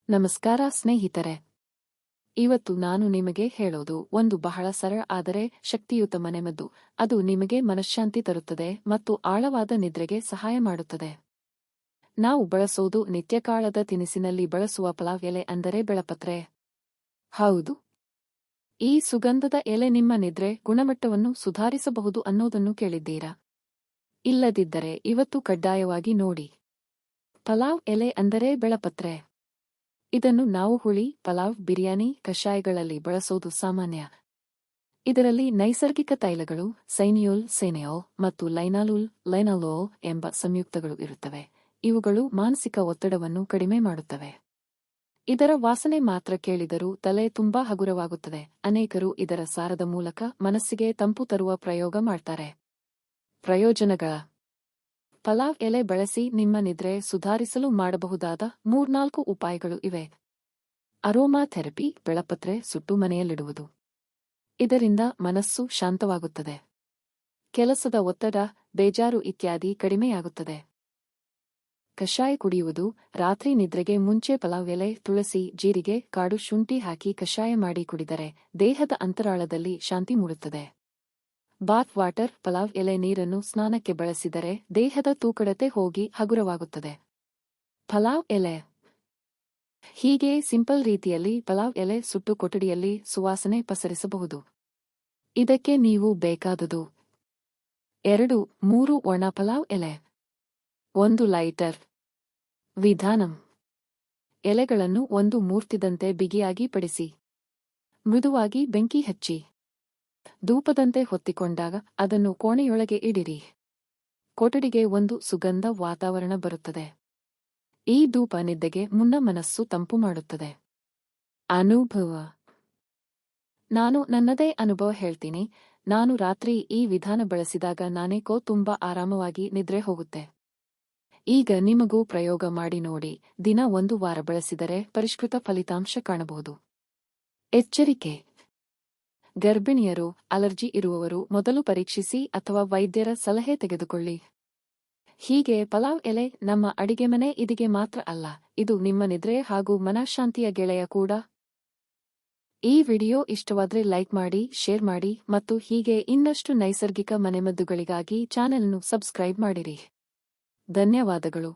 ನಮಸ್ಕಾರ ಸ್ನೇಹಿತರೆ. ಇವತ್ತು ನಾನು ನಿಮಗೆ ಹೇಳೋದು ಒಂದು ಬಹಳ ಸರಳ ಆದರೆ ಶಕ್ತಿಯುತ ಮನೆಮದ್ದು. ಅದು ನಿಮಗೆ ಮನಃಶಾಂತಿ ತರುತ್ತದೆ ಮತ್ತು ಆಳವಾದ ನಿದ್ರೆಗೆ ಸಹಾಯ ಮಾಡುತ್ತದೆ. ನಾವು ಬಳಸೋದು ನಿತ್ಯಕಾಲದ ತಿನಿಸಿನಲ್ಲಿ ಬಳಸುವ ಪಲಾವ್ ಎಲೆ ಅಂದರೆ ಬೆಳಪತ್ರೆ. ಹೌದು, ಈ ಸುಗಂಧದ ಎಲೆ ನಿಮ್ಮ ನಿದ್ರೆ ಗುಣಮಟ್ಟವನ್ನು ಸುಧಾರಿಸಬಹುದು ಅನ್ನೋದನ್ನು ಕೇಳಿದ್ದೀರಾ? ಇಲ್ಲದಿದ್ದರೆ ಇವತ್ತು ಕಡ್ಡಾಯವಾಗಿ ನೋಡಿ. ಪಲಾವ್ ಎಲೆ ಅಂದರೆ ಬೆಳಪತ್ರೆ. ಇದನ್ನು ನಾವು ಹುಳಿ, ಪಲಾವ್, ಬಿರಿಯಾನಿ, ಕಷಾಯಗಳಲ್ಲಿ ಬಳಸೋದು ಸಾಮಾನ್ಯ. ಇದರಲ್ಲಿ ನೈಸರ್ಗಿಕ ತೈಲಗಳು ಸೈನಿಯೋಲ್ ಮತ್ತು ಲೈನಾಲೋಲ್ ಎಂಬ ಸಂಯುಕ್ತಗಳು ಇರುತ್ತವೆ. ಇವುಗಳು ಮಾನಸಿಕ ಒತ್ತಡವನ್ನು ಕಡಿಮೆ ಮಾಡುತ್ತವೆ. ಇದರ ವಾಸನೆ ಮಾತ್ರ ಕೇಳಿದರೂ ತಲೆ ತುಂಬಾ ಹಗುರವಾಗುತ್ತದೆ. ಅನೇಕರು ಇದರ ಸಾರದ ಮೂಲಕ ಮನಸ್ಸಿಗೆ ತಂಪು ತರುವ ಪ್ರಯೋಗ ಮಾಡ್ತಾರೆ. ಪ್ರಯೋಜನಗಳ ಪಲಾವ್ ಎಲೆ ಬಳಸಿ ನಿಮ್ಮ ನಿದ್ರೆ ಸುಧಾರಿಸಲು ಮಾಡಬಹುದಾದ 3-4 ಉಪಾಯಗಳು ಇವೆ. ಅರೋಮಾ ಥೆರಪಿ, ಬೆಳಪತ್ರೆ ಸುಟ್ಟು ಮನೆಯಲ್ಲಿಡುವುದು. ಇದರಿಂದ ಮನಸ್ಸು ಶಾಂತವಾಗುತ್ತದೆ. ಕೆಲಸದ ಒತ್ತಡ, ಬೇಜಾರು ಇತ್ಯಾದಿ ಕಡಿಮೆಯಾಗುತ್ತದೆ. ಕಷಾಯ ಕುಡಿಯುವುದು, ರಾತ್ರಿ ನಿದ್ರೆಗೆ ಮುಂಚೆ ಪಲಾವ್ ಎಲೆ, ತುಳಸಿ, ಜೀರಿಗೆ, ಕಾಡು ಶುಂಠಿ ಹಾಕಿ ಕಷಾಯ ಮಾಡಿ ಕುಡಿದರೆ ದೇಹದ ಅಂತರಾಳದಲ್ಲಿ ಶಾಂತಿ ಮೂಡುತ್ತದೆ. ಬಾತ್ ವಾಟರ್, ಪಲಾವ್ ಎಲೆ ನೀರನ್ನು ಸ್ನಾನಕ್ಕೆ ಬಳಸಿದರೆ ದೇಹದ ತೂಕಡತೆ ಹೋಗಿ ಹಗುರವಾಗುತ್ತದೆ. ಪಲಾವ್ ಎಲೆ ಹೀಗೆ ಸಿಂಪಲ್ ರೀತಿಯಲ್ಲಿ ಪಲಾವ್ ಎಲೆ ಸುಟ್ಟು ಕೊಠಡಿಯಲ್ಲಿ ಸುವಾಸನೆ ಪಸರಿಸಬಹುದು. ಇದಕ್ಕೆ ನೀವು ಬೇಕಾದುದು 2-3 ಒಣ ಪಲಾವ್ ಎಲೆ, 1 ಲೈಟರ್. ವಿಧಾನಂ: ಎಲೆಗಳನ್ನು ಒಂದು ಮೂರ್ತಿದಂತೆ ಬಿಗಿಯಾಗಿ ಪಡಿಸಿ, ಮೃದುವಾಗಿ ಬೆಂಕಿ ಹಚ್ಚಿ, ಧೂಪದಂತೆ ಹೊತ್ತಿಕೊಂಡಾಗ ಅದನ್ನು ಕೋಣೆಯೊಳಗೆ ಇಡಿರಿ. ಕೊಠಡಿಗೆ ಒಂದು ಸುಗಂಧ ವಾತಾವರಣ ಬರುತ್ತದೆ. ಈ ಧೂಪ ನಿದ್ದೆಗೆ ಮುನ್ನ ಮನಸ್ಸು ತಂಪು ಮಾಡುತ್ತದೆ. ಅನುಭವ: ನಾನು ನನ್ನದೇ ಅನುಭವ ಹೇಳ್ತೀನಿ. ನಾನು ರಾತ್ರಿ ಈ ವಿಧಾನ ಬಳಸಿದಾಗ ನಾನೇಕೋ ತುಂಬಾ ಆರಾಮವಾಗಿ ನಿದ್ರೆ ಹೋಗುತ್ತೆ. ಈಗ ನಿಮಗೂ ಪ್ರಯೋಗ ಮಾಡಿ ನೋಡಿ. ದಿನ 1 ವಾರ ಬಳಸಿದರೆ ಪರಿಷ್ಕೃತ ಫಲಿತಾಂಶ ಕಾಣಬಹುದು. ಎಚ್ಚರಿಕೆ: ಗರ್ಭಿಣಿಯರು, ಅಲರ್ಜಿ ಇರುವವರು ಮೊದಲು ಪರೀಕ್ಷಿಸಿ ಅಥವಾ ವೈದ್ಯರ ಸಲಹೆ ತೆಗೆದುಕೊಳ್ಳಿ. ಹೀಗೆ ಪಲಾವ್ ಎಲೆ ನಮ್ಮ ಅಡಿಗೆಮನೆ ಇದಿಗೆ ಮಾತ್ರ ಅಲ್ಲ, ಇದು ನಿಮ್ಮ ನಿದ್ರೆ ಹಾಗೂ ಮನಃಶಾಂತಿಯ ಗೆಳೆಯ ಕೂಡ. ಈ ವಿಡಿಯೋ ಇಷ್ಟವಾದ್ರೆ ಲೈಕ್ ಮಾಡಿ, ಶೇರ್ ಮಾಡಿ ಮತ್ತು ಹೀಗೆ ಇನ್ನಷ್ಟು ನೈಸರ್ಗಿಕ ಮನೆಮದ್ದುಗಳಿಗಾಗಿ ಚಾನೆಲ್ನ್ನು ಸಬ್ಸ್ಕ್ರೈಬ್ ಮಾಡಿರಿ. ಧನ್ಯವಾದಗಳು.